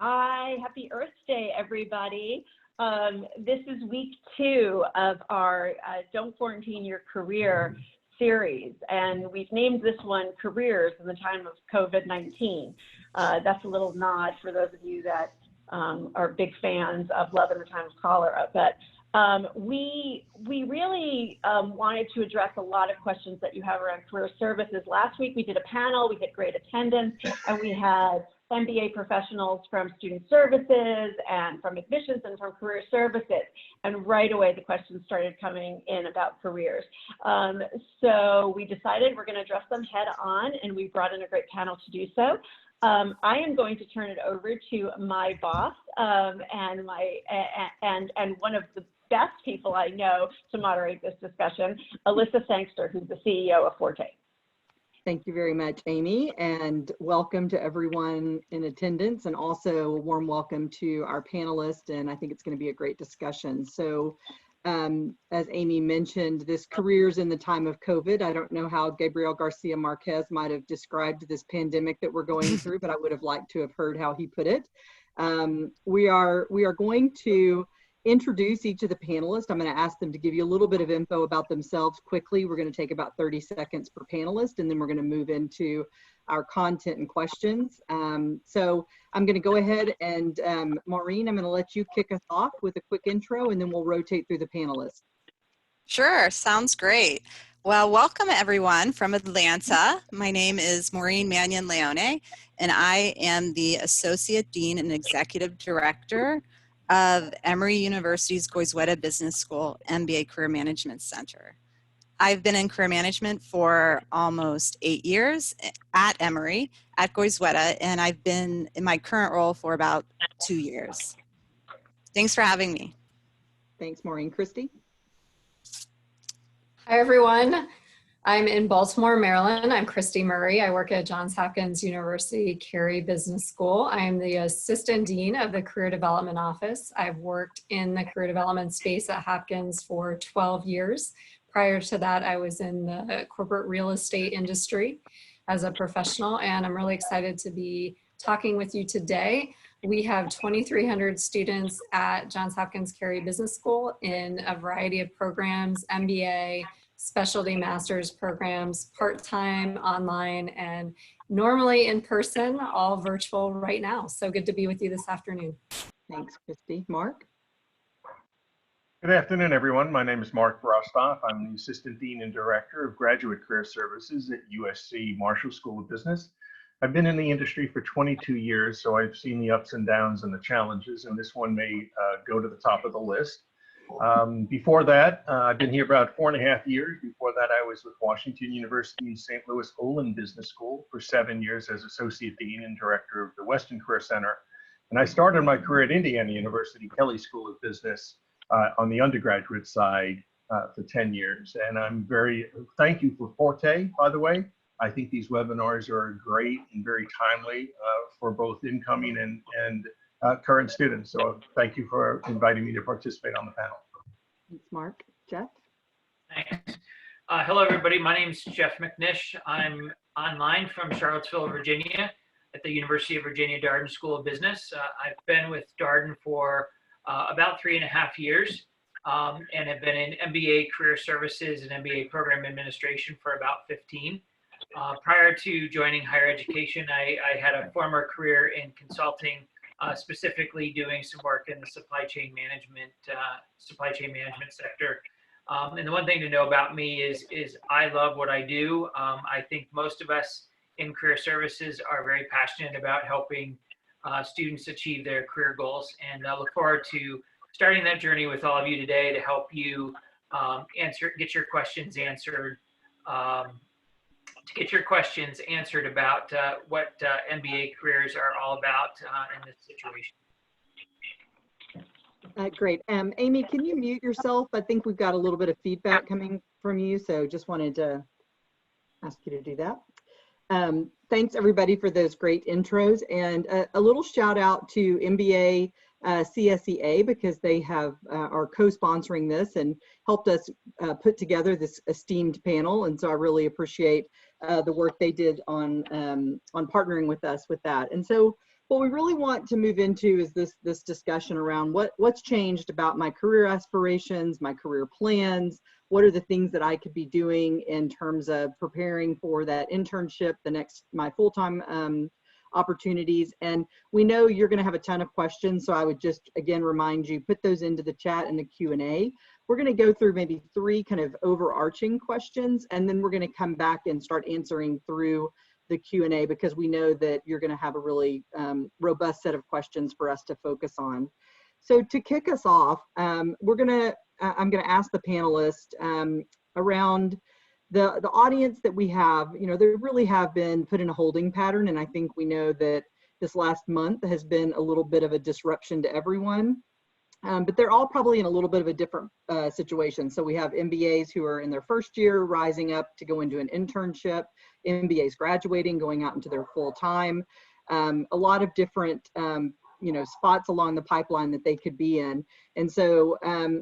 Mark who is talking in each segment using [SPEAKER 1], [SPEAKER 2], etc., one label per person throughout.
[SPEAKER 1] Hi, happy Earth Day, everybody. This is week 2 of our Don't Quarantine Your Career series, and we've named this one Careers in the Time of COVID-19. That's a little nod for those of you that are big fans of Love in the Time of Cholera. But we really wanted to address a lot of questions that you have around career services. Last week we did a panel, we had great attendance, and we had MBA professionals from student services and from admissions and from career services. And right away, the questions started coming in about careers. So we decided we're going to address them head on, and we brought in a great panel to do so. I am going to turn it over to my boss and one of the best people I know to moderate this discussion, Alyssa Sangster, who's the CEO of Forté.
[SPEAKER 2] Thank you very much, Amy, and welcome to everyone in attendance, and also a warm welcome to our panelists, and I think it's going to be a great discussion. So, as Amy mentioned, this Careers in the Time of COVID. I don't know how Gabriel Garcia Marquez might have described this pandemic that we're going through, but I would have liked to have heard how he put it. We are going to introduce each of the panelists. I'm going to ask them to give you a little bit of info about themselves quickly. We're going to take about 30 seconds per panelist, and then we're going to move into our content and questions. So I'm going to go ahead and Maureen, I'm going to let you kick us off with a quick intro, and then we'll rotate through the panelists.
[SPEAKER 3] Sure, sounds great. Well, welcome everyone from Atlanta. My name is Maureen Mannion-Leone, and I am the Associate Dean and Executive Director of Emory University's Goizueta Business School MBA Career Management Center. I've been in career management for almost 8 years at Emory, at Goizueta, and I've been in my current role for about 2 years. Thanks for having me.
[SPEAKER 2] Thanks, Maureen. Christy?
[SPEAKER 4] Hi, everyone. I'm in Baltimore, Maryland. I'm Christy Murray. I work at Johns Hopkins University Carey Business School. I am the Assistant Dean of the Career Development Office. I've worked in the career development space at Hopkins for 12 years. Prior to that, I was in the corporate real estate industry as a professional, and I'm really excited to be talking with you today. We have 2,300 students at Johns Hopkins Carey Business School in a variety of programs, MBA, specialty master's programs, part-time, online, and normally in person, all virtual right now. So good to be with you this afternoon.
[SPEAKER 2] Thanks, Christy. Mark?
[SPEAKER 5] Good afternoon, everyone. My name is Mark Rostov. I'm the Assistant Dean and Director of Graduate Career Services at USC Marshall School of Business. I've been in the industry for 22 years, so I've seen the ups and downs and the challenges, and this one may go to the top of the list. Before that, I've been here about 4.5 years. Before that, I was with Washington University in St. Louis Olin Business School for 7 years as Associate Dean and Director of the Western Career Center. And I started my career at Indiana University Kelley School of Business on the undergraduate side for 10 years. And I'm thank you for Forté, by the way. I think these webinars are great and very timely for both incoming and current students. So thank you for inviting me to participate on the panel.
[SPEAKER 2] Thanks, Mark. Jeff?
[SPEAKER 6] Thanks. Hello, everybody. My name is Jeff McNish. I'm online from Charlottesville, Virginia at the University of Virginia Darden School of Business. I've been with Darden for about 3.5 years and have been in MBA Career Services and MBA Program Administration for about 15. Prior to joining higher education, I had a former career in consulting, specifically doing some work in the supply chain management sector. And the one thing to know about me is I love what I do. I think most of us in career services are very passionate about helping students achieve their career goals. And I look forward to starting that journey with all of you today to help you get your questions answered. About what MBA careers are all about in this situation.
[SPEAKER 2] Great. Amy, can you mute yourself? I think we've got a little bit of feedback coming from you, so just wanted to ask you to do that. Thanks, everybody, for those great intros, and a little shout out to MBA CSEA, because they are co-sponsoring this and helped us put together this esteemed panel, and so I really appreciate the work they did on partnering with us with that. And so what we really want to move into is this discussion around what's changed about my career aspirations, my career plans. What are the things that I could be doing in terms of preparing for that internship, my full-time opportunities. And we know you're going to have a ton of questions, so I would just again remind you, put those into the chat and the Q&A. We're going to go through maybe 3 kind of overarching questions, and then we're going to come back and start answering through the Q&A, because we know that you're going to have a really robust set of questions for us to focus on. So to kick us off, I'm going to ask the panelists around the audience that we have. You know, they really have been put in a holding pattern, and I think we know that this last month has been a little bit of a disruption to everyone. But they're all probably in a little bit of a different situation. So we have MBAs who are in their first year rising up to go into an internship, MBAs graduating, going out into their full time, a lot of different spots along the pipeline that they could be in. And so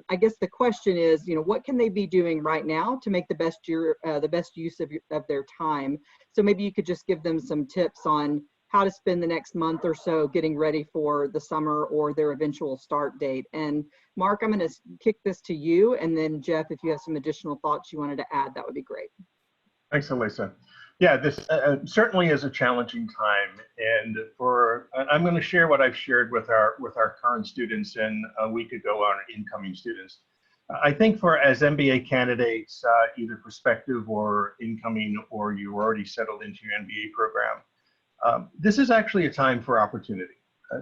[SPEAKER 2] I guess the question is, what can they be doing right now to make the best use of their time? So maybe you could just give them some tips on how to spend the next month or so getting ready for the summer or their eventual start date. And Mark, I'm going to kick this to you, and then Jeff, if you have some additional thoughts you wanted to add, that would be great.
[SPEAKER 5] Thanks, Elisa. Yeah, this certainly is a challenging time, and I'm going to share what I've shared with our current students and a week ago our incoming students. I think as MBA candidates, either prospective or incoming, or you're already settled into your MBA program, this is actually a time for opportunity,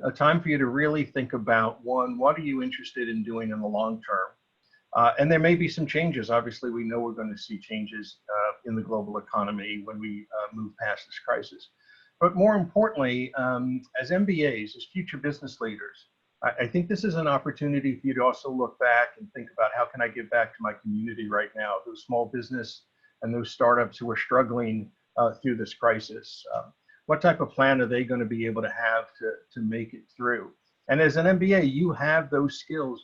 [SPEAKER 5] a time for you to really think about, one, what are you interested in doing in the long term? And there may be some changes. Obviously, we know we're going to see changes in the global economy when we move past this crisis. But more importantly, as MBAs, as future business leaders, I think this is an opportunity for you to also look back and think about, how can I give back to my community right now, those small business and those startups who are struggling through this crisis. What type of plan are they going to be able to have to make it through? And as an MBA, you have those skills.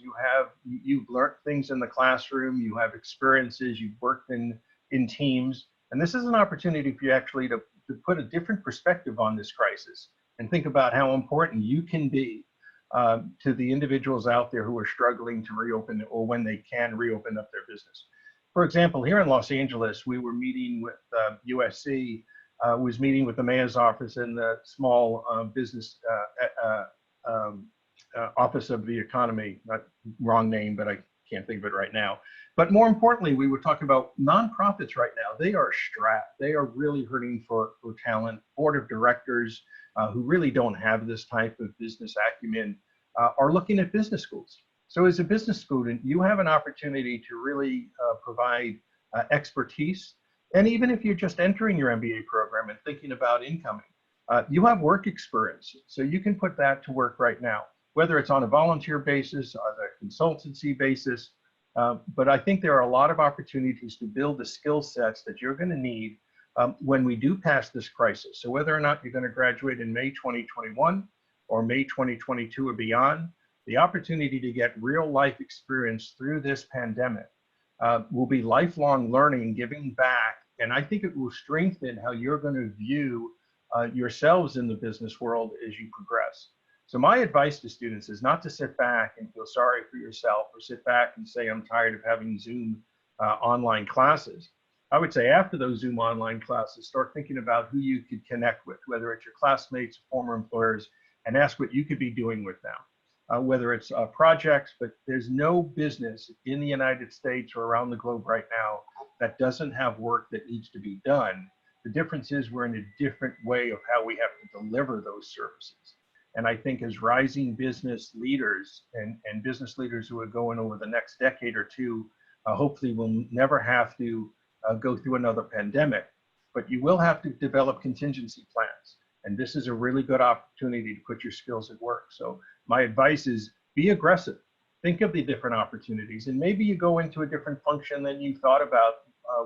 [SPEAKER 5] You've learned things in the classroom. You have experiences. You've worked in teams. And this is an opportunity for you actually to put a different perspective on this crisis and think about how important you can be to the individuals out there who are struggling to reopen, or when they can reopen up their business. For example, here in Los Angeles, we were meeting with USC. Was meeting with the mayor's office and the small business office of the economy, wrong name, but I can't think of it right now. But more importantly, we were talking about nonprofits right now. They are strapped. They are really hurting for talent. Board of directors who really don't have this type of business acumen are looking at business schools. So as a business student, you have an opportunity to really provide expertise. And even if you're just entering your MBA program and thinking about incoming, you have work experience. So you can put that to work right now, whether it's on a volunteer basis, on a consultancy basis. But I think there are a lot of opportunities to build the skill sets that you're going to need when we do pass this crisis. So whether or not you're going to graduate in May 2021 or May 2022 or beyond, the opportunity to get real life experience through this pandemic will be lifelong learning, giving back. And I think it will strengthen how you're going to view yourselves in the business world as you progress. So my advice to students is not to sit back and feel sorry for yourself, or sit back and say, I'm tired of having Zoom online classes. I would say after those Zoom online classes, start thinking about who you could connect with, whether it's your classmates, former employers, and ask what you could be doing with them. Whether it's projects, but there's no business in the United States or around the globe right now that doesn't have work that needs to be done. The difference is we're in a different way of how we have to deliver those services. And I think as rising business leaders and business leaders who are going over the next decade or two, hopefully we'll never have to go through another pandemic, but you will have to develop contingency plans. And this is a really good opportunity to put your skills at work. So my advice is be aggressive. Think of the different opportunities, and maybe you go into a different function than you thought about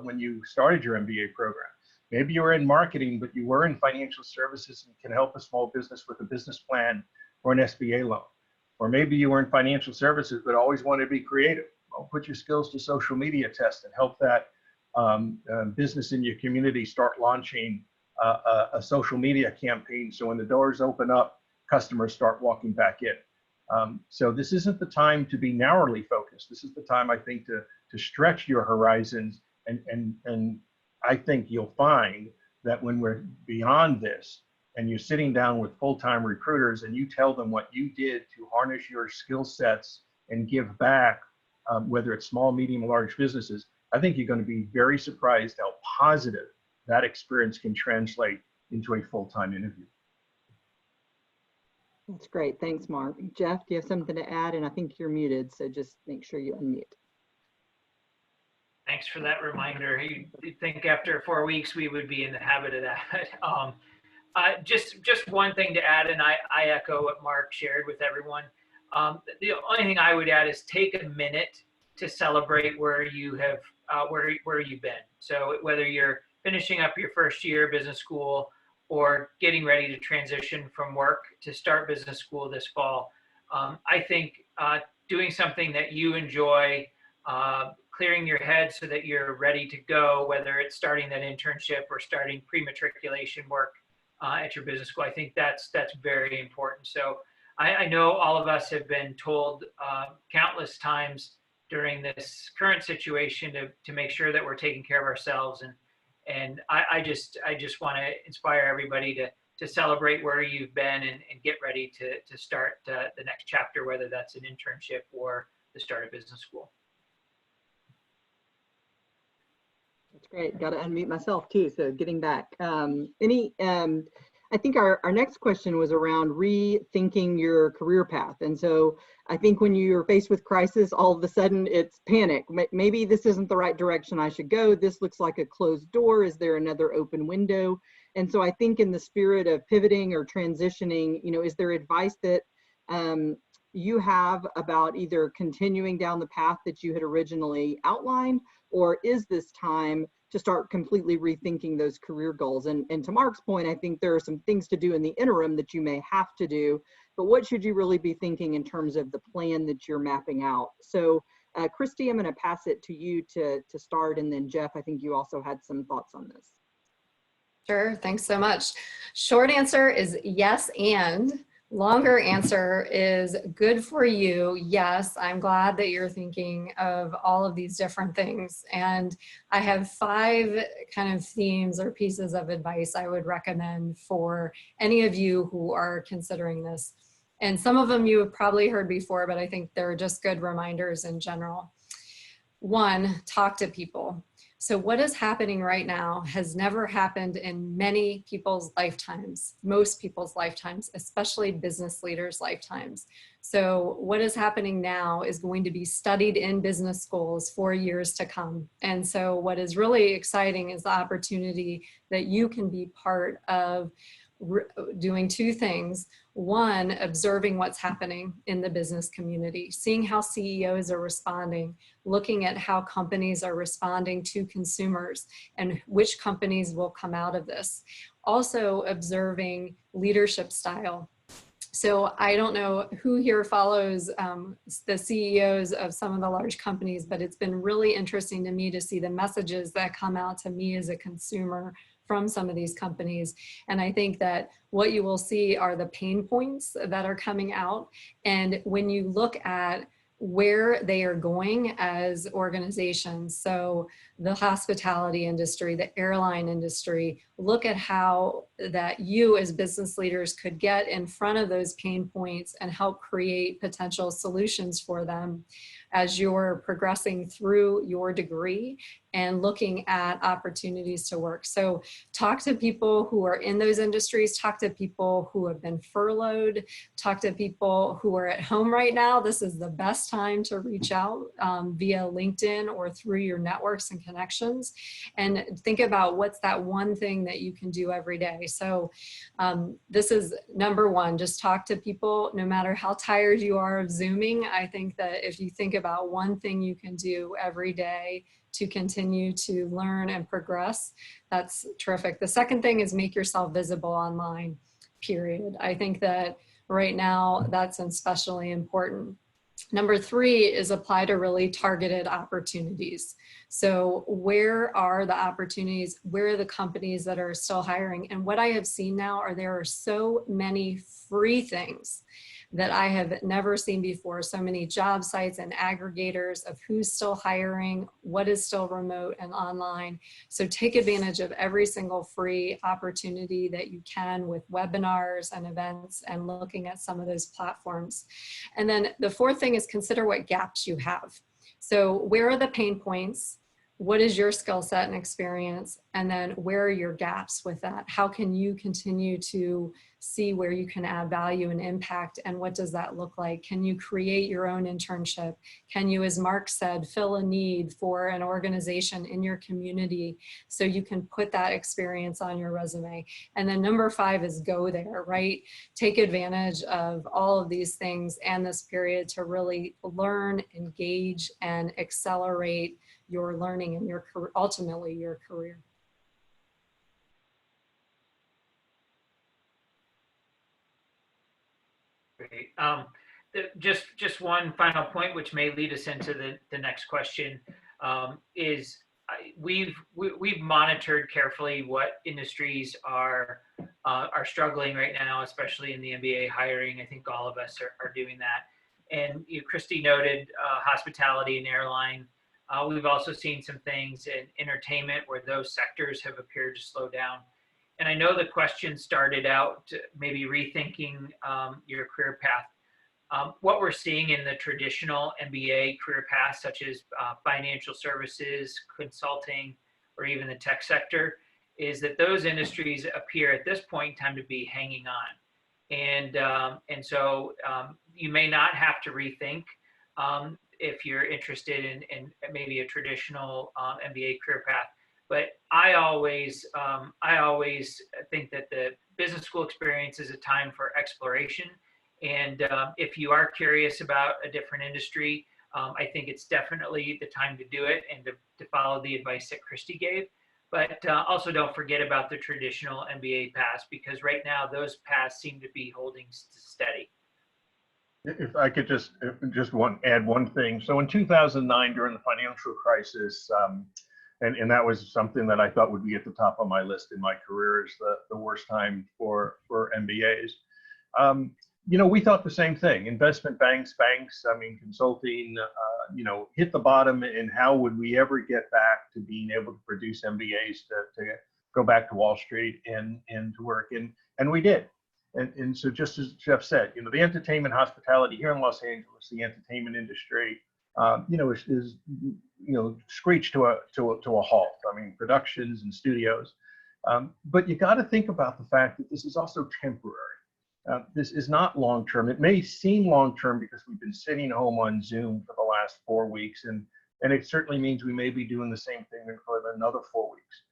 [SPEAKER 5] when you started your MBA program. Maybe you were in marketing, but you were in financial services and can help a small business with a business plan or an SBA loan. Or maybe you were in financial services, but always wanted to be creative. Well, put your skills to social media test and help that business in your community start launching a social media campaign. So when the doors open up customers start walking back in. So this isn't the time to be narrowly focused. This is the time, I think, to stretch your horizons. And I think you'll find that when we're beyond this and you're sitting down with full-time recruiters and you tell them what you did to harness your skill sets and give back, whether it's small, medium, or large businesses, I think you're going to be very surprised how positive that experience can translate into a full-time interview.
[SPEAKER 2] That's great. Thanks, Mark. Jeff, do you have something to add? And I think you're muted, so just make sure you unmute.
[SPEAKER 6] Thanks for that reminder. You'd think after 4 weeks we would be in the habit of that. Just one thing to add, and I echo what Mark shared with everyone. The only thing I would add is take a minute to celebrate where you have where you've been. So whether you're finishing up your first year of business school or getting ready to transition from work to start business school this fall, I think doing something that you enjoy, clearing your head so that you're ready to go, whether it's starting that internship or starting pre-matriculation work at your business school, I think that's very important. So I know all of us have been told countless times during this current situation to make sure that we're taking care of ourselves, and I just want to inspire everybody to celebrate where you've been and get ready to start the next chapter, whether that's an internship or the start of business school.
[SPEAKER 2] That's great. Got to unmute myself too. So getting back, I think our next question was around rethinking your career path. And so I think when you're faced with crisis, all of a sudden it's panic. Maybe this isn't the right direction I should go. This looks like a closed door. Is there another open window? And so I think in the spirit of pivoting or transitioning, is there advice that you have about either continuing down the path that you had originally outlined, or is this time to start completely rethinking those career goals? And to Mark's point, I think there are some things to do in the interim that you may have to do, but what should you really be thinking in terms of the plan that you're mapping out? So Christy, I'm going to pass it to you to start, and then Jeff, I think you also had some thoughts on this.
[SPEAKER 4] Sure, thanks so much. Short answer is yes, and longer answer is good for you. Yes, I'm glad that you're thinking of all of these different things. And I have 5 kind of themes or pieces of advice I would recommend for any of you who are considering this. And some of them you have probably heard before, but I think they're just good reminders in general. 1, talk to people. So what is happening right now has never happened in many people's lifetimes, most people's lifetimes, especially business leaders' lifetimes. So what is happening now is going to be studied in business schools for years to come. And so what is really exciting is the opportunity that you can be part of doing 2 things. 1, observing what's happening in the business community, seeing how CEOs are responding, looking at how companies are responding to consumers and which companies will come out of this. Also observing leadership style. So I don't know who here follows the CEOs of some of the large companies, but it's been really interesting to me to see the messages that come out to me as a consumer from some of these companies. And I think that what you will see are the pain points that are coming out. And when you look at where they are going as organizations, so the hospitality industry, the airline industry, look at how that you as business leaders could get in front of those pain points and help create potential solutions for them as you're progressing through your degree and looking at opportunities to work. So talk to people who are in those industries, talk to people who have been furloughed, talk to people who are at home right now. This is the best time to reach out via LinkedIn or through your networks and connections, and think about what's that one thing that you can do every day. So this is number 1, just talk to people no matter how tired you are of Zooming. I think that if you think about one thing you can do every day to continue to learn and progress, that's terrific. The second thing is make yourself visible online, period. I think that right now that's especially important. Number 3 is apply to really targeted opportunities. So where are the opportunities? Where are the companies that are still hiring? And what I have seen now are there are so many free things that I have never seen before. So many job sites and aggregators of who's still hiring, what is still remote and online. So take advantage of every single free opportunity that you can with webinars and events and looking at some of those platforms. And then the 4th thing is consider what gaps you have. So where are the pain points? What is your skill set and experience? And then where are your gaps with that? How can you continue to see where you can add value and impact? And what does that look like? Can you create your own internship? Can you, as Mark said, fill a need for an organization in your community so you can put that experience on your resume? And then number 5 is go there, right? Take advantage of all of these things and this period to really learn, engage, and accelerate your learning and your ultimately your career.
[SPEAKER 6] Great. Just one final point, which may lead us into the next question, is we've monitored carefully what industries are struggling right now, especially in the MBA hiring. I think all of us are doing that. And Christy noted hospitality and airline. We've also seen some things in entertainment where those sectors have appeared to slow down. And I know the question started out maybe rethinking your career path. What we're seeing in the traditional MBA career paths, such as financial services, consulting, or even the tech sector, is that those industries appear at this point in time to be hanging on. And so you may not have to rethink if you're interested in maybe a traditional MBA career path. But I always think that the business school experience is a time for exploration. And if you are curious about a different industry, I think it's definitely the time to do it and to follow the advice that Christy gave. But also don't forget about the traditional MBA paths, because right now those paths seem to be holding steady.
[SPEAKER 5] If I could just add one thing. So in 2009, during the financial crisis, and that was something that I thought would be at the top of my list in my career as the worst time for MBAs. We thought the same thing. Investment banks, consulting, hit the bottom, and how would we ever get back to being able to produce MBAs to go back to Wall Street and to work? And we did. And so just as Jeff said, the entertainment hospitality here in Los Angeles, the entertainment industry, is screeched to a halt. Productions and studios. But you got to think about the fact that this is also temporary. This is not long-term. It may seem long-term because we've been sitting home on Zoom for the last 4 weeks, and it certainly means we may be doing the same thing for another 4 weeks.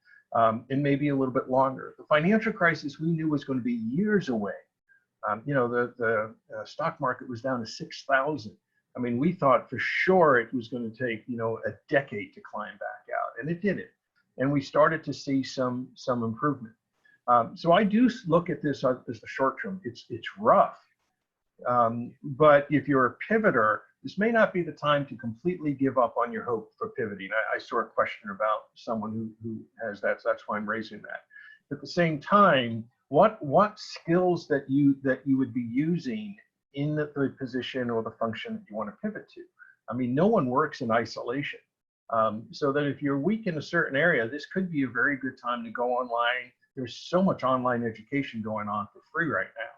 [SPEAKER 5] And maybe a little bit longer. The financial crisis we knew was going to be years away. The stock market was down to 6,000. We thought for sure it was going to take, a decade to climb back out, and it didn't. And we started to see some improvement. So I do look at this as the short term. It's rough. But if you're a pivoter, this may not be the time to completely give up on your hope for pivoting. I saw a question about someone who has that, so that's why I'm raising that. At the same time, what skills that you would be using in the position or the function that you want to pivot to? No one works in isolation. So that if you're weak in a certain area, this could be a very good time to go online. There's so much online education going on for free right now.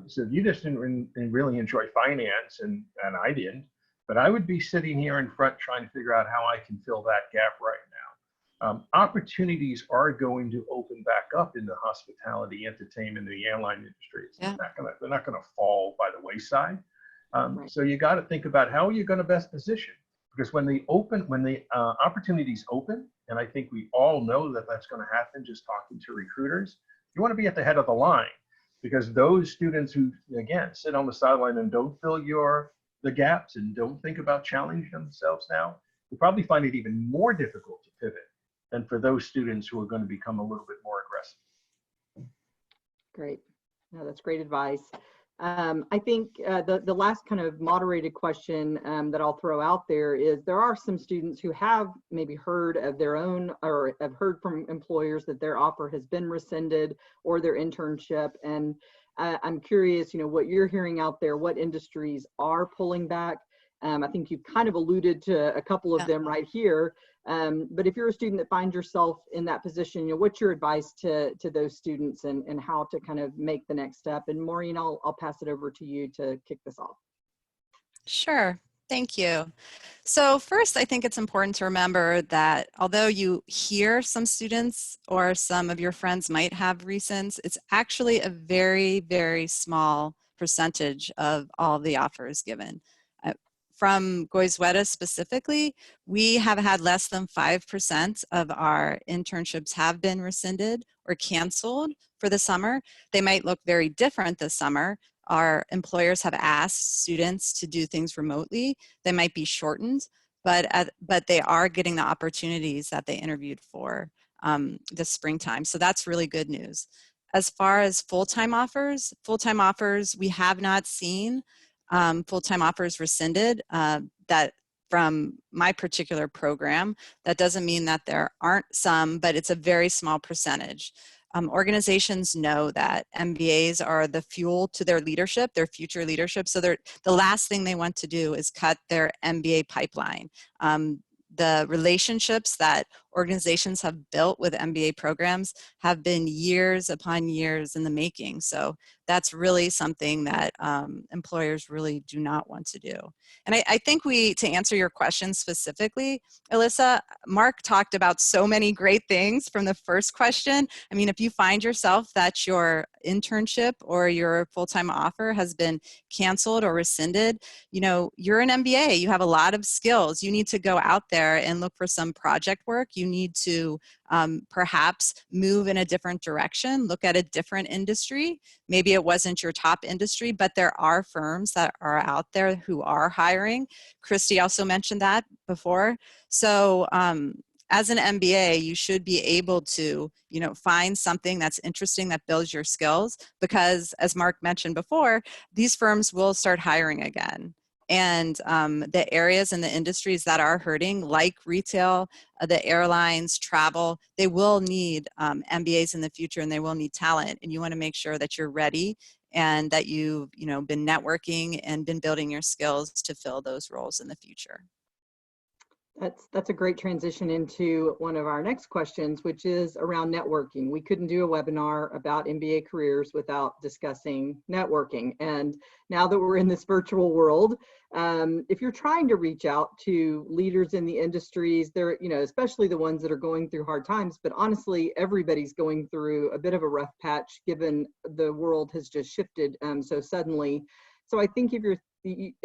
[SPEAKER 5] So if you just didn't really enjoy finance, and I didn't, but I would be sitting here in front trying to figure out how I can fill that gap right now. Opportunities are going to open back up in the hospitality, entertainment, and the airline industries. Yeah. They're not going to fall by the wayside. Right. So you got to think about how you're going to best position, because when the opportunities open, and I think we all know that that's going to happen just talking to recruiters, you want to be at the head of the line. Because those students who, again, sit on the sideline and don't fill the gaps and don't think about challenging themselves now, will probably find it even more difficult to pivot than for those students who are going to become a little bit more aggressive.
[SPEAKER 2] Great. No, that's great advice. I think the last kind of moderated question that I'll throw out there is there are some students who have maybe heard of their own or have heard from employers that their offer has been rescinded or their internship. And I'm curious, what you're hearing out there, what industries are pulling back. I think you've kind of alluded to a couple of them right here. But if you're a student that finds yourself in that position, what's your advice to those students and how to kind of make the next step? And Maureen, I'll pass it over to you to kick this off.
[SPEAKER 3] Sure. Thank you. So first, I think it's important to remember that although you hear some students or some of your friends might have rescinds, it's actually a very, very small percentage of all the offers given. From Goizueta specifically, we have had less than 5% of our internships have been rescinded or canceled for the summer. They might look very different this summer. Our employers have asked students to do things remotely. They might be shortened, but they are getting the opportunities that they interviewed for this springtime. So that's really good news. As far as full-time offers, we have not seen full-time offers rescinded that from my particular program. That doesn't mean that there aren't some, but it's a very small percentage. Organizations know that MBAs are the fuel to their leadership, their future leadership. So the last thing they want to do is cut their MBA pipeline. The relationships that organizations have built with MBA programs have been years upon years in the making. So that's really something that employers really do not want to do. And I think to answer your question specifically, Alyssa, Mark talked about so many great things from the first question. I mean, if you find yourself that your internship or your full-time offer has been canceled or rescinded, you're an MBA, you have a lot of skills. You need to go out there and look for some project work. You need to perhaps move in a different direction, look at a different industry. Maybe it wasn't your top industry, but there are firms that are out there who are hiring. Christy also mentioned that before. So as an MBA, you should be able to, find something that's interesting that builds your skills, because as Mark mentioned before, these firms will start hiring again. And the areas and the industries that are hurting, like retail, the airlines, travel, they will need MBAs in the future, and they will need talent. And you want to make sure that you're ready and that you've been networking and been building your skills to fill those roles in the future.
[SPEAKER 2] That's a great transition into one of our next questions, which is around networking. We couldn't do a webinar about MBA careers without discussing networking. And now that we're in this virtual world, if you're trying to reach out to leaders in the industries, they're, especially the ones that are going through hard times, but honestly, everybody's going through a bit of a rough patch given the world has just shifted so suddenly. So I think if you're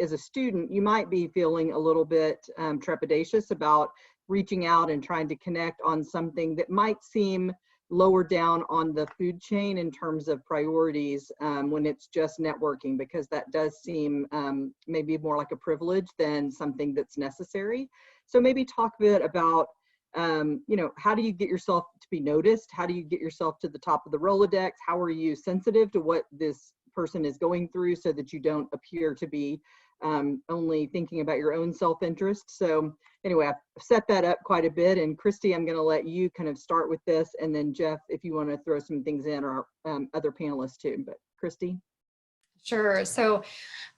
[SPEAKER 2] as a student, you might be feeling a little bit trepidatious about reaching out and trying to connect on something that might seem lower down on the food chain in terms of priorities when it's just networking, because that does seem maybe more like a privilege than something that's necessary. So maybe talk a bit about, how do you get yourself to be noticed? How do you get yourself to the top of the Rolodex? How are you sensitive to what this person is going through so that you don't appear to be only thinking about your own self-interest? So anyway, I've set that up quite a bit. And Christy, I'm going to let you kind of start with this. And then Jeff, if you want to throw some things in, or other panelists too. But Christy?
[SPEAKER 4] Sure. So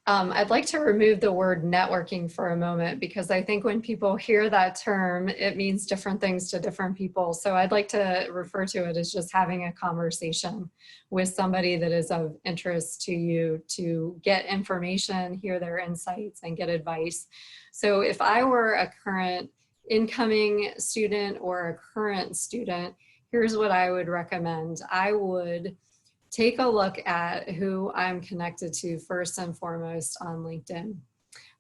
[SPEAKER 4] I'd like to remove the word networking for a moment, because I think when people hear that term, it means different things to different people. So I'd like to refer to it as just having a conversation with somebody that is of interest to you, to get information, hear their insights, and get advice. So if I were a current incoming student or a current student, here's what I would recommend. I would take a look at who I'm connected to first and foremost on LinkedIn.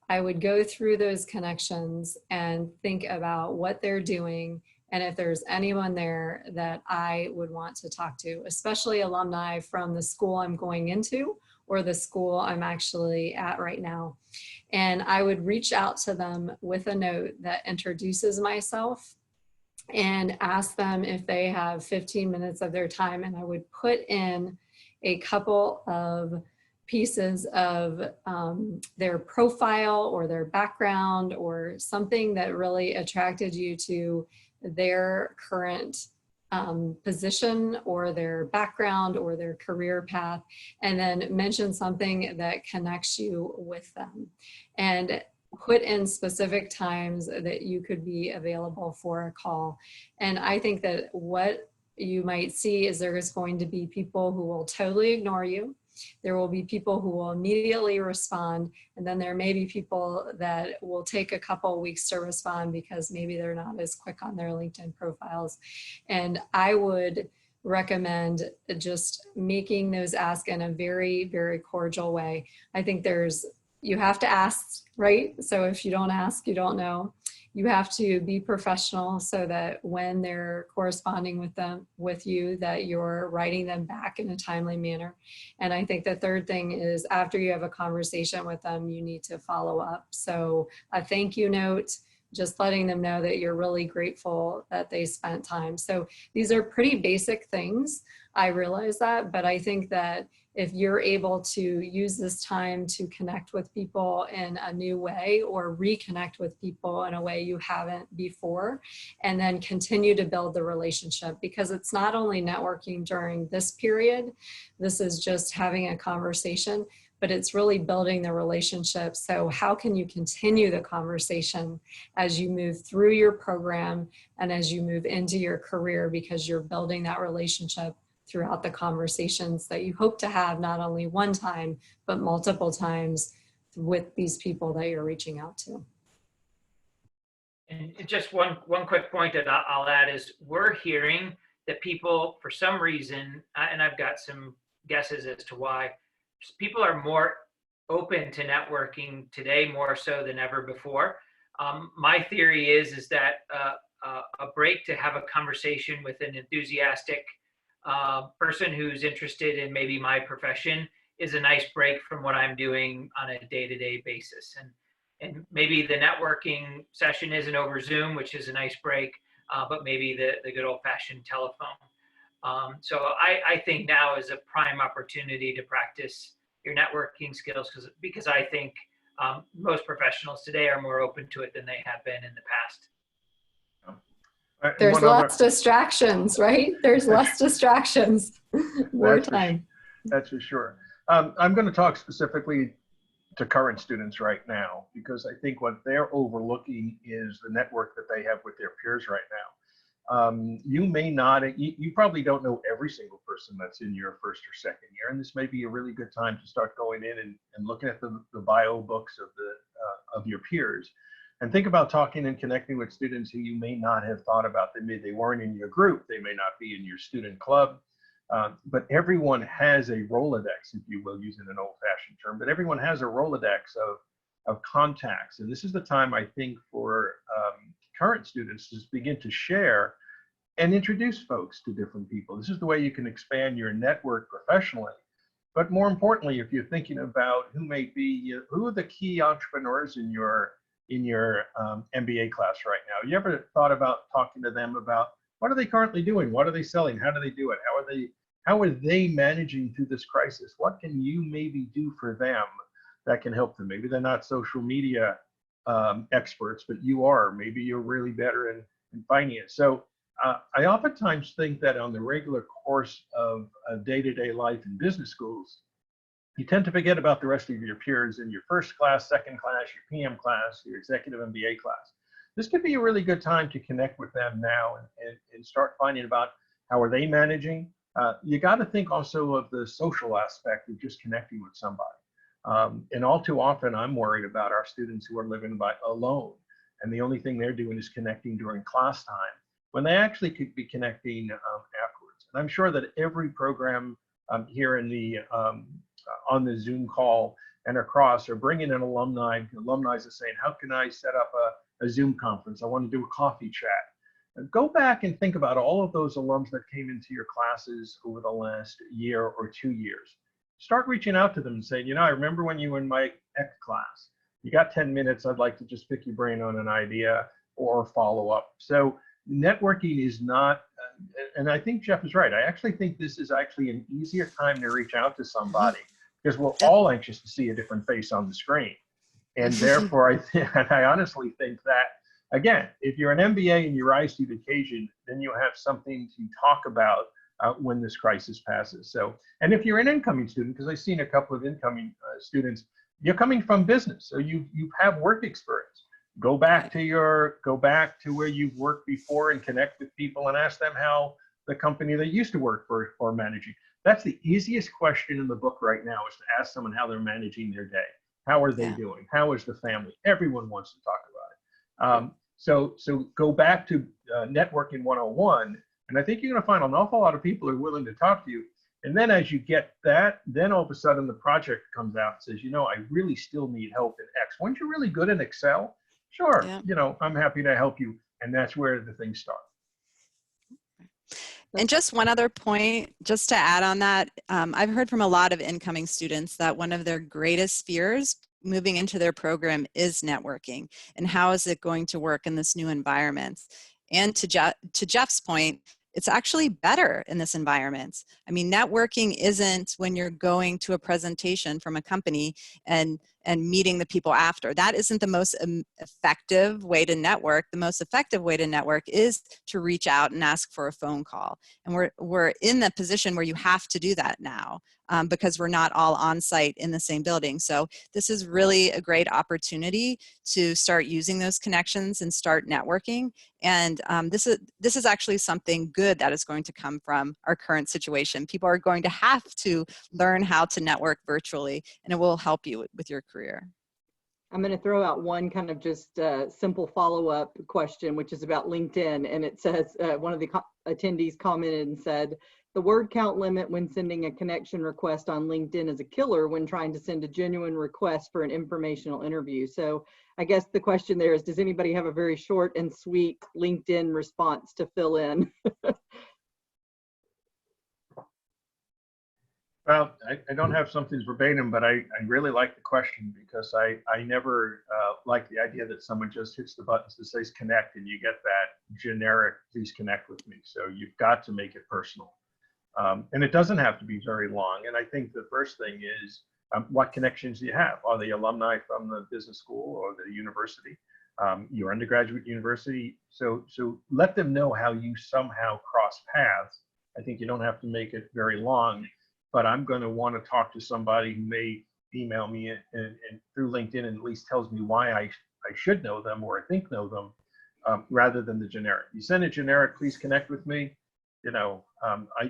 [SPEAKER 4] I would go through those connections and think about what they're doing, and if there's anyone there that I would want to talk to, especially alumni from the school I'm going into or the school I'm actually at right now. And I would reach out to them with a note that introduces myself and ask them if they have 15 minutes of their time, and I would put in a couple of pieces of their profile or their background or something that really attracted you to their current position or their background or their career path, and then mention something that connects you with them. And put in specific times that you could be available for a call. And I think that what you might see is there is going to be people who will totally ignore you. There will be people who will immediately respond. And then there may be people that will take a couple of weeks to respond because maybe they're not as quick on their LinkedIn profiles. And I would recommend just making those asks in a very, very cordial way. I think you have to ask, right? So if you don't ask, you don't know. You have to be professional so that when they're corresponding with you, that you're writing them back in a timely manner. And I think the third thing is after you have a conversation with them, you need to follow up. So a thank you note, just letting them know that you're really grateful that they spent time. So these are pretty basic things. I realize that, but I think that if you're able to use this time to connect with people in a new way or reconnect with people in a way you haven't before, and then continue to build the relationship, because it's not only networking during this period, this is just having a conversation, but it's really building the relationship. So how can you continue the conversation as you move through your program and as you move into your career, because you're building that relationship throughout the conversations that you hope to have not only one time, but multiple times with these people that you're reaching out to.
[SPEAKER 6] And just one quick point that I'll add is we're hearing that people, for some reason, and I've got some guesses as to why, people are more open to networking today, more so than ever before. My theory is that a break to have a conversation with an enthusiastic person who's interested in maybe my profession is a nice break from what I'm doing on a day-to-day basis. And maybe the networking session isn't over Zoom, which is a nice break, but maybe the good old-fashioned telephone. So I think now is a prime opportunity to practice your networking skills because I think most professionals today are more open to it than they have been in the past.
[SPEAKER 4] There's less distractions, right? There's less distractions, more time.
[SPEAKER 5] That's for sure. I'm going to talk specifically to current students right now, because I think what they're overlooking is the network that they have with their peers right now. You may not, you probably don't know every single person that's in your first or second year, and this may be a really good time to start going in and looking at the bio books of your peers. And think about talking and connecting with students who you may not have thought about. They weren't in your group, they may not be in your student club, but everyone has a Rolodex, if you will, using an old-fashioned term, but everyone has a Rolodex of contacts. And this is the time, I think, for current students to begin to share and introduce folks to different people. This is the way you can expand your network professionally. But more importantly, if you're thinking about who are the key entrepreneurs in your MBA class right now. You ever thought about talking to them about what are they currently doing? What are they selling? How do they do it? How are they managing through this crisis? What can you maybe do for them that can help them? Maybe they're not social media experts, but you are. Maybe you're really better in finance. So I oftentimes think that on the regular course of day-to-day life in business schools, you tend to forget about the rest of your peers in your first class, second class, your PM class, your executive MBA class. This could be a really good time to connect with them now and start finding about how are they managing. You got to think also of the social aspect of just connecting with somebody. And all too often, I'm worried about our students who are living alone, and the only thing they're doing is connecting during class time, when they actually could be connecting afterwards. And I'm sure that every program here in the on the Zoom call and across are bringing in alumni. Alumni are saying, how can I set up a Zoom conference? I want to do a coffee chat. And go back and think about all of those alums that came into your classes over the last year or 2 years. Start reaching out to them and saying, I remember when you were in my X class. You got 10 minutes. I'd like to just pick your brain on an idea or follow up. So networking is not, and I think Jeff is right. I actually think this is actually an easier time to reach out to somebody because we're
[SPEAKER 3] Yep.
[SPEAKER 5] all anxious to see a different face on the screen. And therefore, I honestly think that, again, if you're an MBA and you rise to the occasion, then you have something to talk about when this crisis passes. So, and if you're an incoming student, because I've seen a couple of incoming students, you're coming from business, so you have work experience. Go back to where you've worked before and connect with people and ask them how the company they used to work for are managing. That's the easiest question in the book right now, is to ask someone how they're managing their day. How are they doing? How is the family? Everyone wants to talk about it. So go back to networking 101, and I think you're going to find an awful lot of people are willing to talk to you. And then as you get that, then all of a sudden the project comes out and says, you know, I really still need help in X. Weren't you really good in Excel? Sure,
[SPEAKER 3] Yeah.
[SPEAKER 5] you know, I'm happy to help you. And that's where the things start.
[SPEAKER 3] And just one other point, just to add on that, I've heard from a lot of incoming students that one of their greatest fears moving into their program is networking, and how is it going to work in this new environment. And to Jeff's point, it's actually better in this environment. I mean, networking isn't when you're going to a presentation from a company and meeting the people after. That isn't the most effective way to network. The most effective way to network is to reach out and ask for a phone call. And we're in the position where you have to do that now, because we're not all on site in the same building. So this is really a great opportunity to start using those connections and start networking. And this is actually something good that is going to come from our current situation. People are going to have to learn how to network virtually, and it will help you with your career.
[SPEAKER 2] I'm going to throw out one kind of just simple follow-up question, which is about LinkedIn. And it says, one of the attendees commented and said, the word count limit when sending a connection request on LinkedIn is a killer when trying to send a genuine request for an informational interview. So I guess the question there is, does anybody have a very short and sweet LinkedIn response to fill in?
[SPEAKER 5] Well, I don't have something verbatim, but I really like the question, because I never like the idea that someone just hits the buttons that says connect and you get that generic, please connect with me. So you've got to make it personal. And it doesn't have to be very long. And I think the first thing is, what connections do you have? Are they alumni from the business school or the university, your undergraduate university? So let them know how you somehow cross paths. I think you don't have to make it very long, but I'm going to want to talk to somebody who may email me and through LinkedIn, and at least tells me why I should know them, or I think know them, rather than the generic. You send a generic, please connect with me, you know,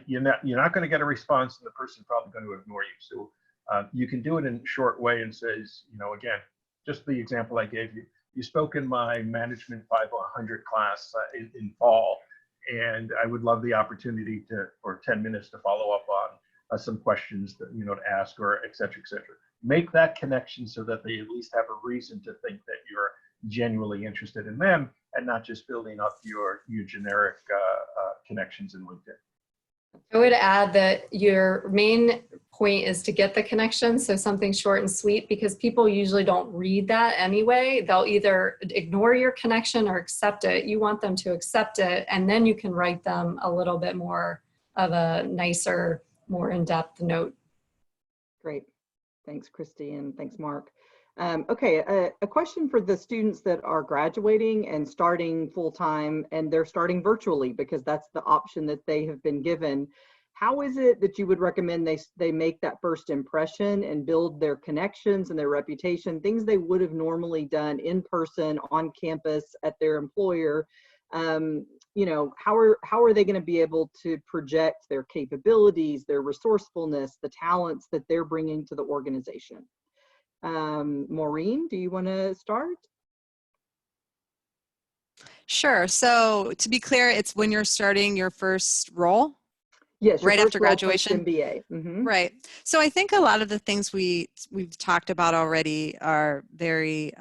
[SPEAKER 5] you're not going to get a response, and the person's probably going to ignore you. So you can do it in a short way and says, you know, again, just the example I gave you. You spoke in my management 500 class in fall, and I would love the opportunity for 10 minutes to follow up on some questions that, you know, to ask, or et cetera, et cetera. Make that connection so that they at least have a reason to think that you're genuinely interested in them, and not just building up your generic connections in LinkedIn.
[SPEAKER 4] I would add that your main point is to get the connection, so something short and sweet, because people usually don't read that anyway. They'll either ignore your connection or accept it. You want them to accept it, and then you can write them a little bit more of a nicer, more in-depth note.
[SPEAKER 2] Great. Thanks, Christy, and thanks, Mark. Okay, a question for the students that are graduating and starting full-time, and they're starting virtually because that's the option that they have been given. How is it that you would recommend they make that first impression and build their connections and their reputation, things they would have normally done in person, on campus, at their employer? You know, how are they going to be able to project their capabilities, their resourcefulness, the talents that they're bringing to the organization? Maureen, do you want to start?
[SPEAKER 3] Sure. So to be clear, it's when you're starting your first role?
[SPEAKER 2] Yes,
[SPEAKER 3] right after graduation.
[SPEAKER 2] MBA. Mm-hmm.
[SPEAKER 3] Right. So I think a lot of the things we've talked about already are very,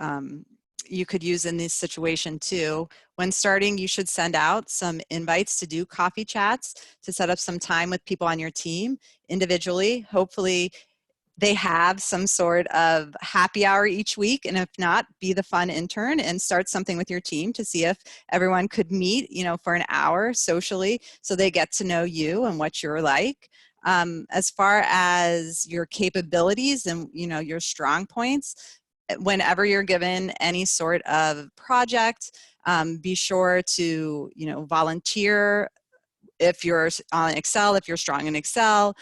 [SPEAKER 3] you could use in this situation too. When starting, you should send out some invites to do coffee chats, to set up some time with people on your team individually. Hopefully they have some sort of happy hour each week, and if not, be the fun intern and start something with your team to see if everyone could meet, you know, for an hour socially, so they get to know you and what you're like. As far as your capabilities and, your strong points, whenever you're given any sort of project, be sure to, volunteer. If you're on Excel, if you're strong in Excel,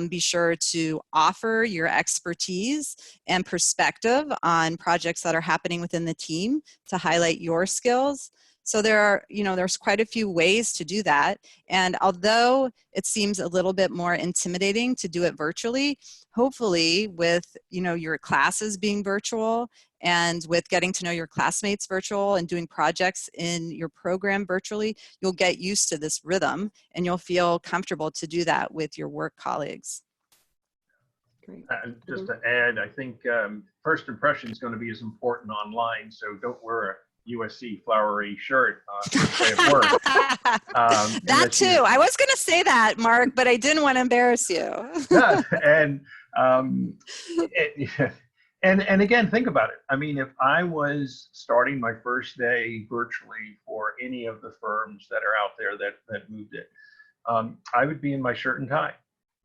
[SPEAKER 3] be sure to offer your expertise and perspective on projects that are happening within the team to highlight your skills. So there's quite a few ways to do that. And although it seems a little bit more intimidating to do it virtually, hopefully with, your classes being virtual and with getting to know your classmates virtual and doing projects in your program virtually, you'll get used to this rhythm and you'll feel comfortable to do that with your work colleagues.
[SPEAKER 2] Great.
[SPEAKER 5] Just to add, I think first impression is going to be as important online, so don't wear a USC flowery shirt on the day of work.
[SPEAKER 3] That too. I was going to say that, Mark, but I didn't want to embarrass you.
[SPEAKER 5] And again, think about it. I mean, if I was starting my first day virtually for any of the firms that are out there that moved it, I would be in my shirt and tie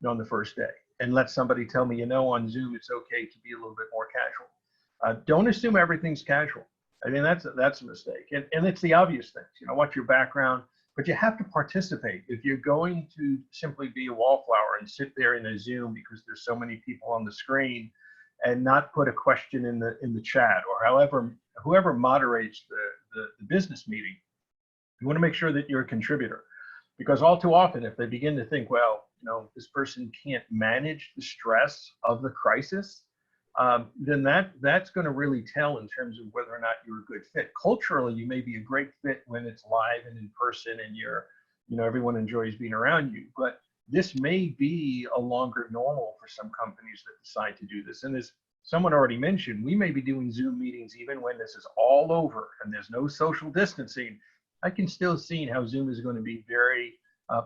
[SPEAKER 5] on the first day and let somebody tell me, on Zoom, it's okay to be a little bit more casual. Don't assume everything's casual. I mean, that's a mistake. And it's the obvious things, what's your background, but you have to participate. If you're going to simply be a wallflower and sit there in a Zoom because there's so many people on the screen and not put a question in the chat or whoever moderates the business meeting, you want to make sure that you're a contributor, because all too often, if they begin to think, well, this person can't manage the stress of the crisis, then that's going to really tell in terms of whether or not you're a good fit. Culturally, you may be a great fit when it's live and in person and everyone enjoys being around you, but this may be a longer normal for some companies that decide to do this. And as someone already mentioned, we may be doing Zoom meetings even when this is all over and there's no social distancing. I can still see how Zoom is going to be very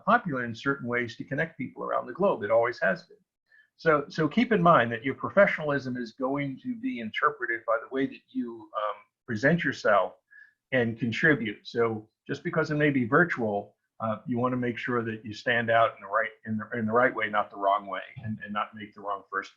[SPEAKER 5] popular in certain ways to connect people around the globe. It always has been. So keep in mind that your professionalism is going to be interpreted by the way that you present yourself and contribute. So just because it may be virtual, you want to make sure that you stand out in the right way, not the wrong way, and not make the wrong first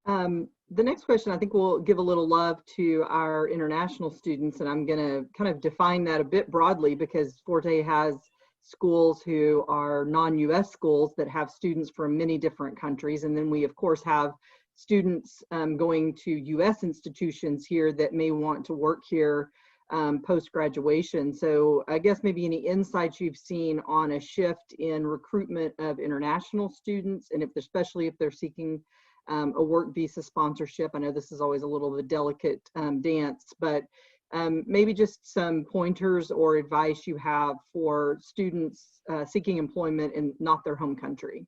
[SPEAKER 5] impression.
[SPEAKER 2] The next question, I think we'll give a little love to our international students, and I'm going to kind of define that a bit broadly because Forté has schools who are non-US schools that have students from many different countries. And then we, of course, have students going to US institutions here that may want to work here post-graduation. So I guess maybe any insights you've seen on a shift in recruitment of international students, and especially if they're seeking a work visa sponsorship. I know this is always a little bit delicate dance, but maybe just some pointers or advice you have for students seeking employment in not their home country.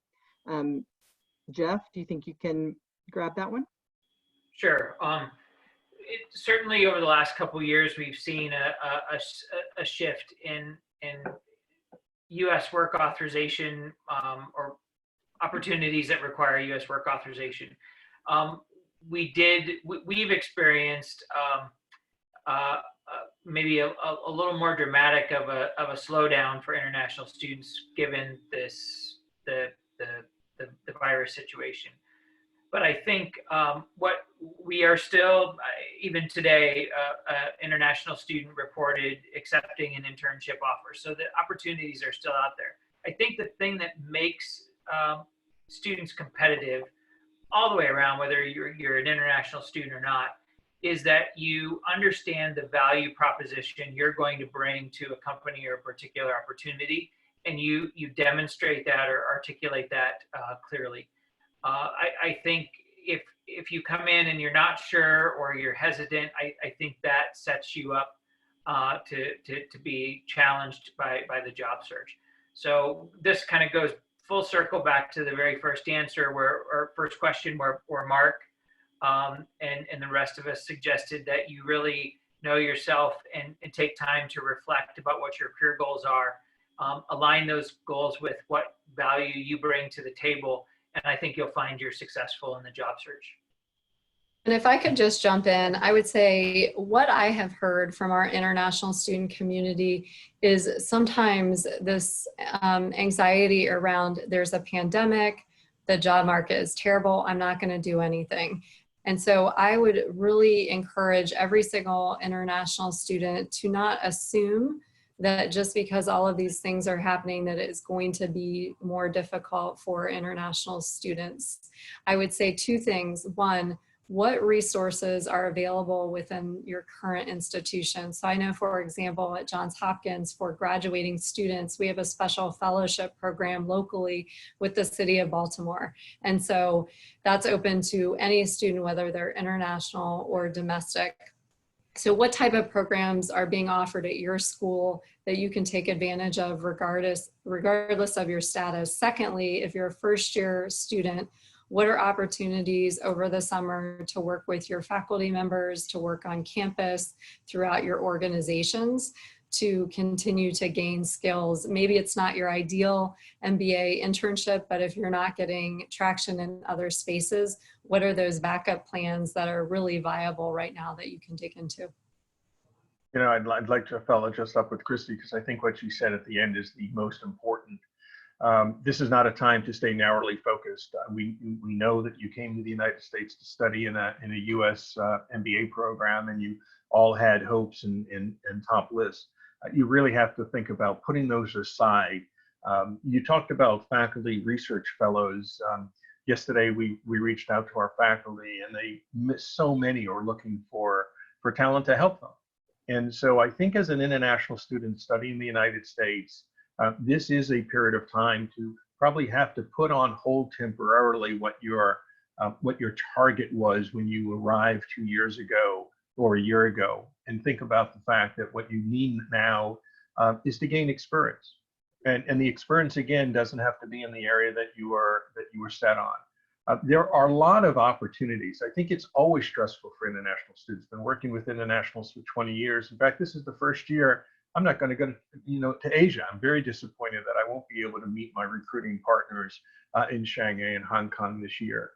[SPEAKER 2] Jeff, do you think you can grab that one?
[SPEAKER 6] Sure. Certainly over the last couple of years, we've seen a shift in U.S. work authorization or opportunities that require U.S. work authorization. We've experienced maybe a little more dramatic of a slowdown for international students given the virus situation. But I think what we are still, even today, international student reported accepting an internship offer. So the opportunities are still out there. I think the thing that makes students competitive all the way around, whether you're an international student or not, is that you understand the value proposition you're going to bring to a company or a particular opportunity, and you demonstrate that or articulate that clearly. I think if you come in and you're not sure or you're hesitant, I think that sets you up to be challenged by the job search. So this kind of goes full circle back to the very first answer or first question where Mark and the rest of us suggested that you really know yourself and take time to reflect about what your career goals are, align those goals with what value you bring to the table, and I think you'll find you're successful in the job search.
[SPEAKER 4] And if I could just jump in, I would say what I have heard from our international student community is sometimes this anxiety around there's a pandemic, the job market is terrible, I'm not going to do anything. And so I would really encourage every single international student to not assume that just because all of these things are happening that it's going to be more difficult for international students. I would say two things. One, what resources are available within your current institution? So I know, for example, at Johns Hopkins, for graduating students, we have a special fellowship program locally with the city of Baltimore. And so that's open to any student, whether they're international or domestic. So what type of programs are being offered at your school that you can take advantage of regardless of your status? Secondly, if you're a first-year student, what are opportunities over the summer to work with your faculty members, to work on campus throughout your organizations, to continue to gain skills? Maybe it's not your ideal MBA internship, but if you're not getting traction in other spaces, what are those backup plans that are really viable right now that you can dig into?
[SPEAKER 5] You know, I'd like to follow just up with Christy, because I think what she said at the end is the most important. This is not a time to stay narrowly focused. We know that you came to the United States to study in a U.S. MBA program, and you all had hopes and top lists. You really have to think about putting those aside. You talked about faculty research fellows. Yesterday, we reached out to our faculty, and so many are looking for talent to help them. And so I think as an international student studying in the United States, this is a period of time to probably have to put on hold temporarily what your target was when you arrived 2 years ago or a year ago, and think about the fact that what you need now is to gain experience, and the experience again doesn't have to be in the area that you were set on. There are a lot of opportunities. I think it's always stressful for international students. Been working with internationals for 20 years. In fact, this is the first year I'm not going to go to Asia. I'm very disappointed that I won't be able to meet my recruiting partners in Shanghai and Hong Kong this year.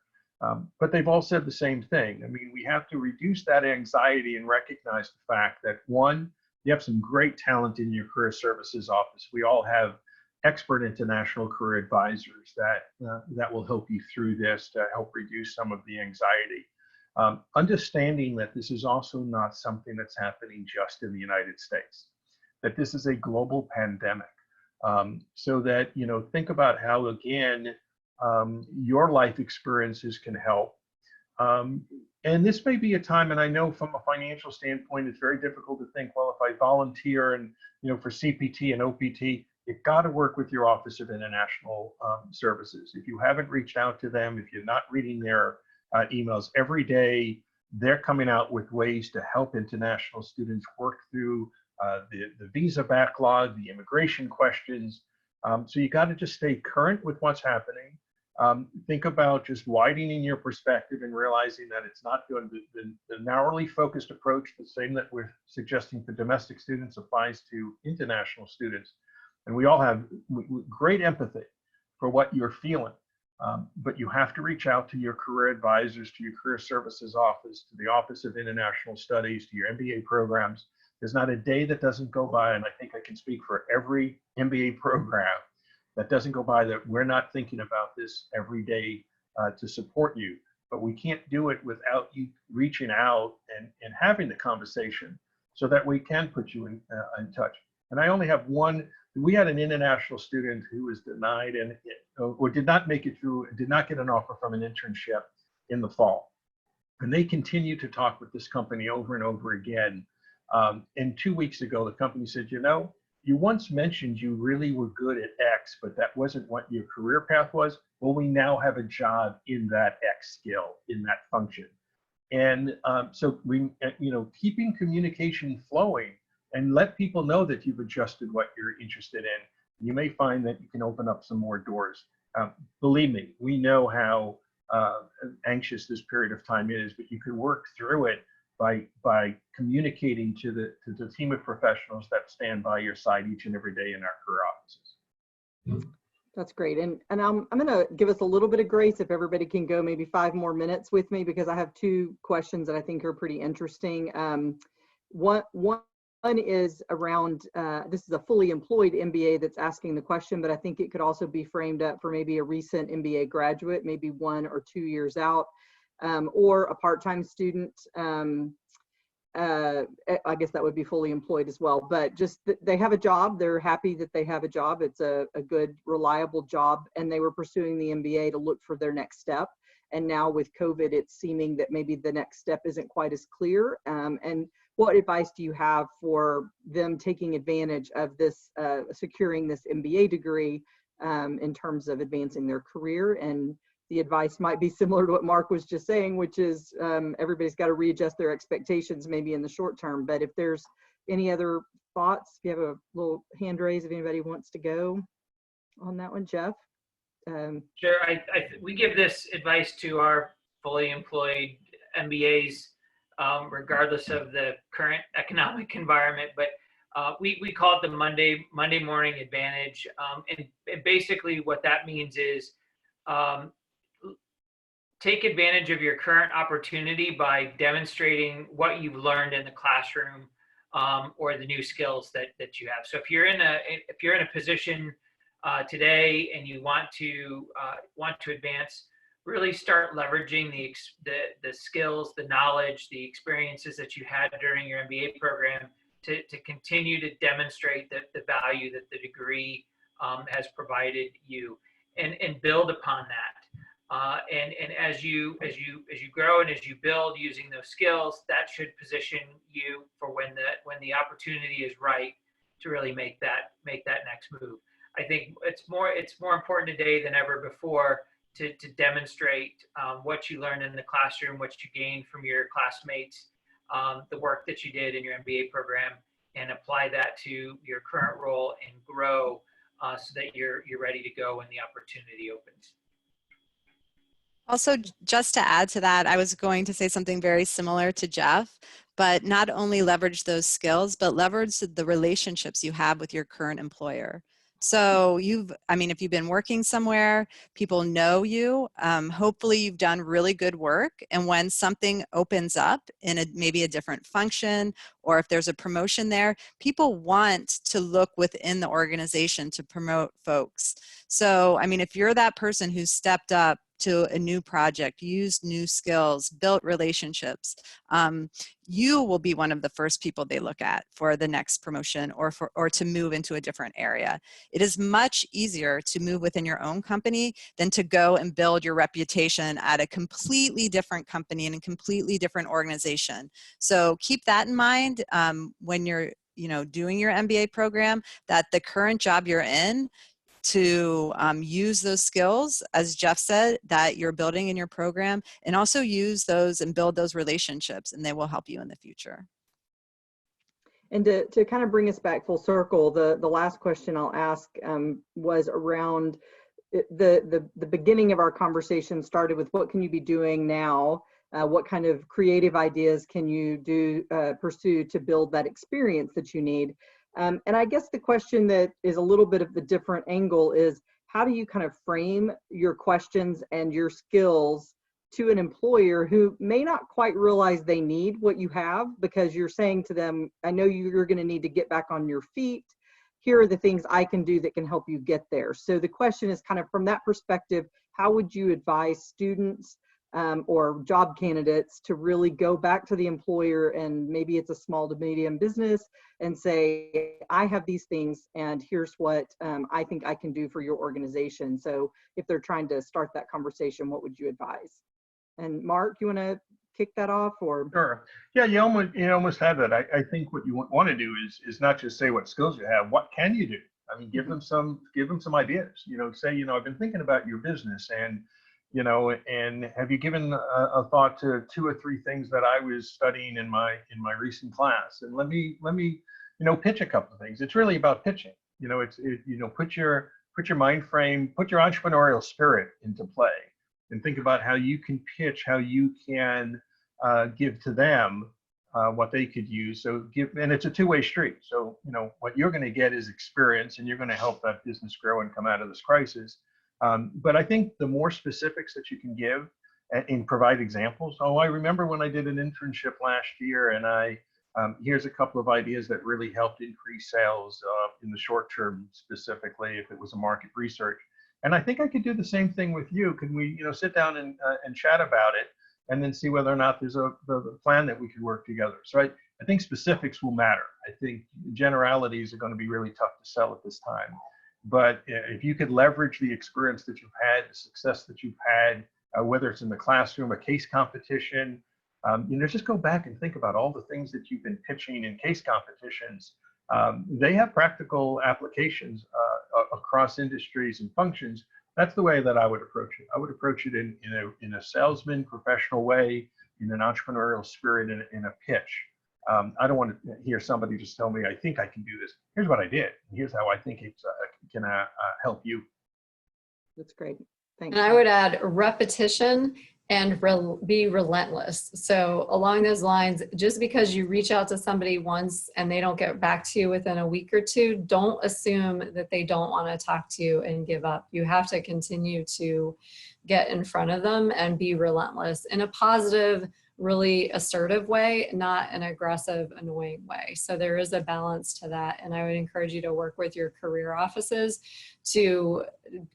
[SPEAKER 5] But they've all said the same thing. I mean, we have to reduce that anxiety and recognize the fact that, one, you have some great talent in your career services office. We all have expert international career advisors that will help you through this to help reduce some of the anxiety. Understanding that this is also not something that's happening just in the United States, that this is a global pandemic. So that, think about how, again, your life experiences can help. And this may be a time, and I know from a financial standpoint, it's very difficult to think, well, if I volunteer and, for CPT and OPT, you've got to work with your Office of International Services. If you haven't reached out to them, if you're not reading their emails every day, they're coming out with ways to help international students work through the visa backlog, the immigration questions. So you got to just stay current with what's happening. Think about just widening your perspective and realizing that it's not going to the narrowly focused approach, the same that we're suggesting for domestic students, applies to international students. And we all have great empathy for what you're feeling. But you have to reach out to your career advisors, to your career services office, to the Office of International Studies, to your MBA programs. There's not a day that doesn't go by, and I think I can speak for every MBA program, that doesn't go by that we're not thinking about this every day to support you. But we can't do it without you reaching out and having the conversation so that we can put you in touch. And I only have one. We had an international student who was denied or did not make it through, did not get an offer from an internship in the fall. And they continue to talk with this company over and over again. And 2 weeks ago, the company said, you once mentioned you really were good at X, but that wasn't what your career path was. Well, we now have a job in that X skill, in that function. And so keeping communication flowing and let people know that you've adjusted what you're interested in. You may find that you can open up some more doors. Believe me, we know how anxious this period of time is, but you can work through it by communicating to the team of professionals that stand by your side each and every day in our career offices.
[SPEAKER 2] That's great. And I'm going to give us a little bit of grace if everybody can go maybe 5 more minutes with me, because I have 2 questions that I think are pretty interesting. One is around, this is a fully employed MBA that's asking the question, but I think it could also be framed up for maybe a recent MBA graduate, maybe 1 or 2 years out, or a part-time student. I guess that would be fully employed as well, but just they have a job. They're happy that they have a job. It's a good, reliable job, and they were pursuing the MBA to look for their next step. And now with COVID, it's seeming that maybe the next step isn't quite as clear. And what advice do you have for them taking advantage of this, securing this MBA degree in terms of advancing their career? And the advice might be similar to what Mark was just saying, which is everybody's got to readjust their expectations maybe in the short term. But if there's any other thoughts, if you have a little hand raise, if anybody wants to go on that one, Jeff.
[SPEAKER 6] Sure. We give this advice to our fully employed MBAs, regardless of the current economic environment. But we call it the Monday morning advantage. And basically what that means is take advantage of your current opportunity by demonstrating what you've learned in the classroom, or the new skills that you have. So if you're in a position today and you want to advance, really start leveraging the skills, the knowledge, the experiences that you had during your MBA program to continue to demonstrate the value that the degree has provided you, and build upon that. And as you grow and as you build using those skills, that should position you for when the opportunity is right to really make that next move. I think it's more important today than ever before to demonstrate what you learned in the classroom, what you gained from your classmates, the work that you did in your MBA program, and apply that to your current role and grow so that you're ready to go when the opportunity opens.
[SPEAKER 3] Also, just to add to that, I was going to say something very similar to Jeff, but not only leverage those skills, but leverage the relationships you have with your current employer. So if you've been working somewhere, people know you, hopefully you've done really good work. And when something opens up in maybe a different function, or if there's a promotion there, people want to look within the organization to promote folks. So, if you're that person who's stepped up to a new project, used new skills, built relationships, you will be one of the first people they look at for the next promotion or to move into a different area. It is much easier to move within your own company than to go and build your reputation at a completely different company and a completely different organization. So keep that in mind when you're doing your MBA program, that the current job you're in, to use those skills, as Jeff said, that you're building in your program, and also use those and build those relationships, and they will help you in the future.
[SPEAKER 2] And to kind of bring us back full circle, the last question I'll ask was around the beginning of our conversation started with what can you be doing now? What kind of creative ideas can you pursue to build that experience that you need? And I guess the question that is a little bit of the different angle is, how do you kind of frame your questions and your skills to an employer who may not quite realize they need what you have, because you're saying to them, I know you're going to need to get back on your feet. Here are the things I can do that can help you get there. So the question is kind of from that perspective, how would you advise students or job candidates to really go back to the employer, and maybe it's a small to medium business, and say, I have these things and here's what I think I can do for your organization. So if they're trying to start that conversation, what would you advise? And Mark, you want to kick that off? Or
[SPEAKER 5] Sure. Yeah, you almost have that. I think what you want to do is not just say what skills you have. What can you do? Give them some ideas. Say, I've been thinking about your business, and and have you given a thought to 2 or 3 things that I was studying in my recent class? And let me pitch a couple of things. It's really about pitching. Put your mind frame, put your entrepreneurial spirit into play, and think about how you can pitch, how you can give to them what they could use. So and it's a two-way street. So, you know, what you're going to get is experience, and you're going to help that business grow and come out of this crisis. But I think the more specifics that you can give and provide examples. Oh, I remember when I did an internship last year, and here's a couple of ideas that really helped increase sales in the short term, specifically if it was a market research. And I think I could do the same thing with you. Can we, you know, sit down and chat about it, and then see whether or not there's a plan that we could work together. So I think specifics will matter. I think generalities are going to be really tough to sell at this time. But if you could leverage the experience that you've had, the success that you've had, whether it's in the classroom, a case competition, you know, just go back and think about all the things that you've been pitching in case competitions. They have practical applications across industries and functions. That's the way that I would approach it. I would approach it in a salesman, professional way, in an entrepreneurial spirit, in a pitch. I don't want to hear somebody just tell me, I think I can do this. Here's what I did. Here's how I think it can help you.
[SPEAKER 2] That's great. Thanks.
[SPEAKER 4] And I would add repetition and be relentless. So along those lines, just because you reach out to somebody once and they don't get back to you within a week or two, don't assume that they don't want to talk to you and give up. You have to continue to get in front of them and be relentless in a positive, really assertive way, not an aggressive, annoying way. So there is a balance to that. And I would encourage you to work with your career offices to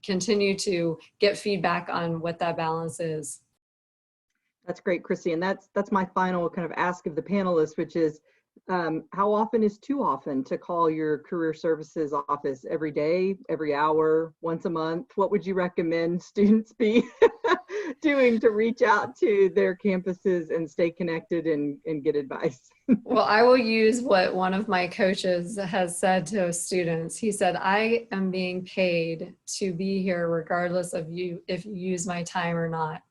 [SPEAKER 4] continue to get feedback on what that balance is.
[SPEAKER 2] That's great, Christy. And that's my final kind of ask of the panelists, which is how often is too often to call your career services office? Every day, every hour, once a month? What would you recommend students be doing to reach out to their campuses and stay connected and get advice?
[SPEAKER 4] Well, I will use what one of my coaches has said to students. He said, I am being paid to be here regardless of if you use my time or not.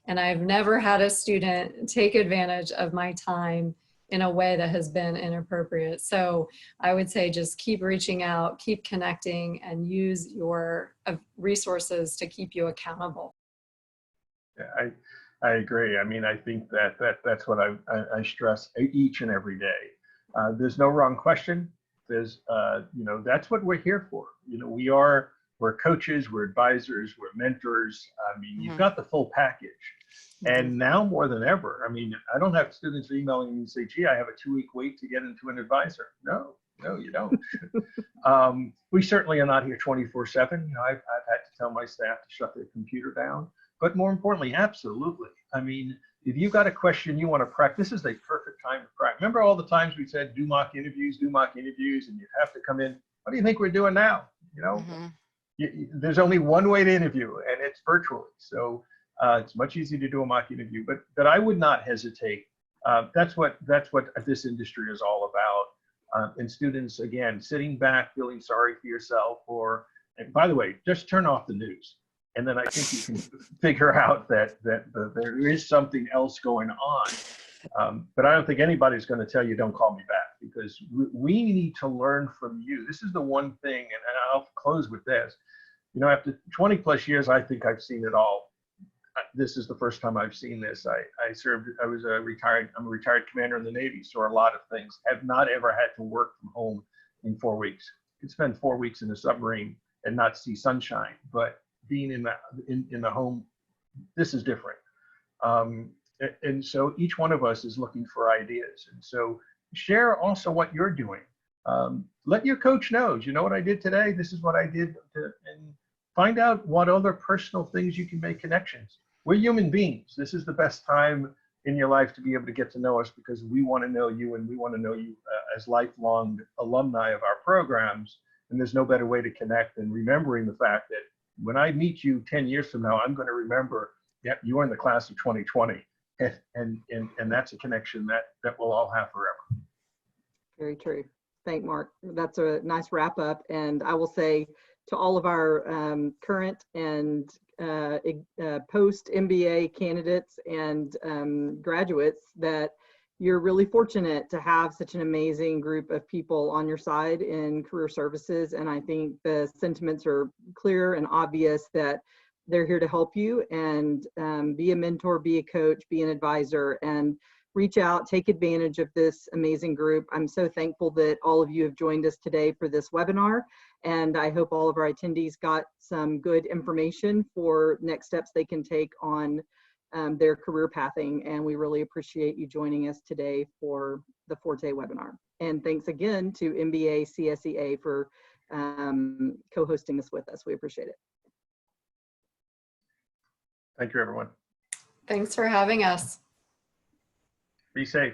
[SPEAKER 4] And I've never had a student take advantage of my time in a way that has been inappropriate. So I would say just keep reaching out, keep connecting, and use your resources to keep you accountable.
[SPEAKER 5] Yeah, I agree. I mean, I think that's what I stress each and every day. There's no wrong question. There's, you know, that's what we're here for. You know, we're coaches, we're advisors, we're mentors. I mean, you've got the full package. And now more than ever, I mean, I don't have students emailing me and say, gee, I have a 2-week wait to get into an advisor. No, you don't. We certainly are not here 24/7. You know, I've had to tell my staff to shut their computer down. But more importantly, absolutely. I mean, if you've got a question you want to practice, this is a perfect time to practice. Remember all the times we said, do mock interviews, and you'd have to come in. What do you think we're doing now? You know? There's only one way to interview, and it's virtually. So it's much easier to do a mock interview, but I would not hesitate. That's what this industry is all about. And students, again, sitting back, feeling sorry for yourself, and by the way, just turn off the news. And then I think you can figure out that there is something else going on. But I don't think anybody's going to tell you, don't call me back, because we need to learn from you. This is the one thing, and I'll close with this. You know, after 20 plus years, I think I've seen it all. This is the first time I've seen this. I'm a retired commander in the Navy, so a lot of things. Have not ever had to work from home in 4 weeks. You can spend 4 weeks in a submarine and not see sunshine, but being in the home, this is different. And so each one of us is looking for ideas. And so share also what you're doing. Let your coach know, you know what I did today? This is what I did. And find out what other personal things you can make connections. We're human beings. This is the best time in your life to be able to get to know us, because we want to know you, and we want to know you as lifelong alumni of our programs. And there's no better way to connect than remembering the fact that when I meet you 10 years from now, I'm going to remember, yep, you were in the class of 2020. And that's a connection that we'll all have forever. Very
[SPEAKER 2] true. Thank Mark. That's a nice wrap up. And I will say to all of our current and post MBA candidates and graduates that you're really fortunate to have such an amazing group of people on your side in career services. And I think the sentiments are clear and obvious that they're here to help you and be a mentor, be a coach, be an advisor. And reach out, take advantage of this amazing group. I'm so thankful that all of you have joined us today for this webinar, and I hope all of our attendees got some good information for next steps they can take on their career pathing, and we really appreciate you joining us today for the Forté webinar. And thanks again to MBA CSEA for co-hosting this with us. We appreciate it.
[SPEAKER 5] Thank you, everyone.
[SPEAKER 4] Thanks for having us.
[SPEAKER 5] Be safe.